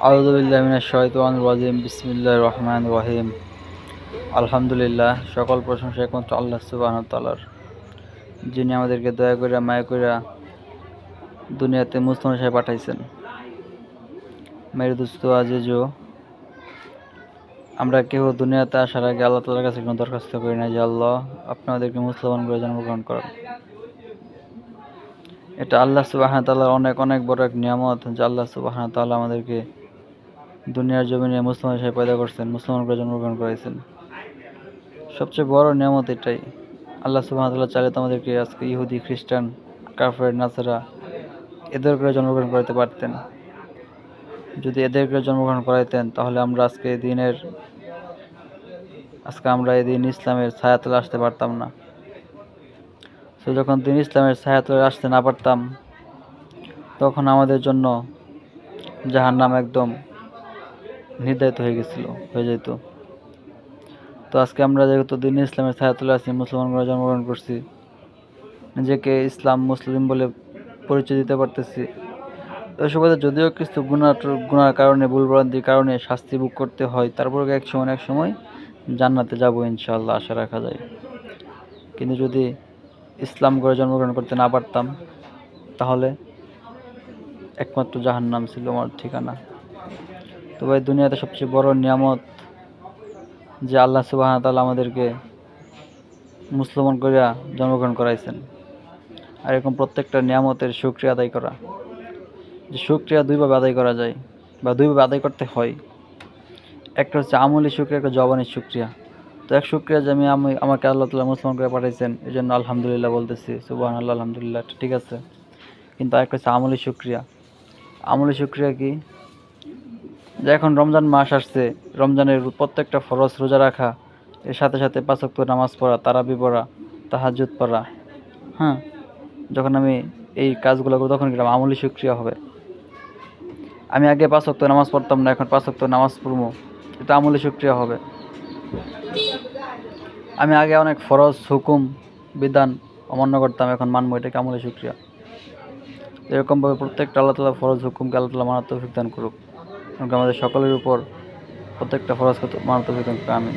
আউযু বিল্লাহি মিনাশ শাইতানির রাজিম। বিসমিল্লাহির রহমানির রহিম। আলহামদুলিল্লাহ, সকল প্রশংসা একমাত্র আল্লাহ সুবহানাহু ওয়া তাআলার, যিনি আমাদেরকে দয়া কইরা মায়া কইরা দুনিয়াতে মুসলমান হিসেবে পাঠাইছেন। মেরে দোস্ত আজিজো, আমরা কেউ দুনিয়াতে আসার আগে আল্লাহ তাআলার কাছে কোনো দরখাস্ত করি না যে আল্লাহ আপনি আমাদেরকে মুসলমান করে জন্মগ্রহণ করান। এটা আল্লাহ সুবহানাহু ওয়া তাআলার অনেক অনেক বড় এক নিয়ামত যে আল্লাহ সুবহানাহু ওয়া তাআলা আমাদেরকে দুনিয়ার জমিনে মুসলমান হিসেবে পয়দা করছেন, মুসলমান করে জন্মগ্রহণ করাইছেন। সবচেয়ে বড় নিয়ামত এটাই। আল্লাহ সুবহানাহু ওয়া তাআলা চাইলে তো আমাদেরকে আজকে ইহুদি, খ্রিস্টান, কাফের, নাসারা এদের করে জন্মগ্রহণ করাতে পারতেন। যদি এদের করে জন্মগ্রহণ করাইতেন তাহলে আমরা আমরা এই দিন ইসলামের ছায়াতলে আসতে পারতাম না। তো যখন দিন ইসলামের ছায়াতলে আসতে না পারতাম, তখন আমাদের জন্য জাহান্নাম একদম নির্ধারিত হয়ে যেত। তো আজকে আমরা যেহেতু দিন ইসলামের ছায়াতলে আছি, মুসলমান করে জন্মগ্রহণ করছি, নিজেকে ইসলাম মুসলিম বলে পরিচয় দিতে পারতেছি। ওই সুবাদে যদিও কিছু গুনার কারণে, ভুলভ্রান্তির কারণে শাস্তি ভোগ করতে হয়, তারপর এক সময় জান্নাতে যাবো ইনশাআল্লাহ, আশা রাখা যায়। কিন্তু যদি ইসলাম করে জন্মগ্রহণ করতে না পারতাম, তাহলে একমাত্র জাহান্নাম ছিল আমার ঠিকানা। তো ভাই, দুনিয়াতে সবচেয়ে বড় নিয়ামত যে আল্লাহ সুবহানাহু ওয়া তাআলা আমাদেরকে মুসলমান করিয়া জন্মগ্রহণ করাইছেন। আর এরকম প্রত্যেকটা নিয়ামতের শুকরিয়া আদায় করা, যে শুকরিয়া দুইভাবে আদায় করা যায় বা দুইভাবে আদায় করতে হয়। একটা হচ্ছে আমলি শুকরিয়া, একটা জবানি শুকরিয়া। তো এক শুকরিয়া যে আমাকে আল্লাহ তাআলা মুসলমান করে পাঠাইছেন, এই জন্য আলহামদুলিল্লাহ বলতেছি, সুবহানাল্লাহ, আলহামদুলিল্লাহ, ঠিক আছে। কিন্তু আরেকটা হচ্ছে আমলি শুকরিয়া। আমলি শুকরিয়া কি? যে এখন রমজান মাস আসছে, রমজানের প্রত্যেকটা ফরজ রোজা রাখা, এর সাথে সাথে 5 ওয়াক্ত নামাজ পড়া, তারাবি পড়া, তাহাজ্জুদ পড়া, হ্যাঁ, যখন আমি এই কাজগুলো করব তখন কি আমলি শুকরিয়া হবে। আমি আগে 5 ওয়াক্ত নামাজ পড়তাম না, এখন 5 ওয়াক্ত নামাজ পড়বো, এটা আমলি শুকরিয়া হবে। আমি আগে অনেক ফরজ হুকুম বিধান অমান্য করতাম, এখন মানবো, এটাকে আমলি শুকরিয়া। এরকমভাবে প্রত্যেকটা আল্লাহ তাআলা ফরজ হুকুমকে আল্লাহ তাআলা মানার তৌফিক দান করুক। আমাদের সকলের উপর প্রত্যেকটা ফরজ মানার তৌফিক দান করুক। আমিন।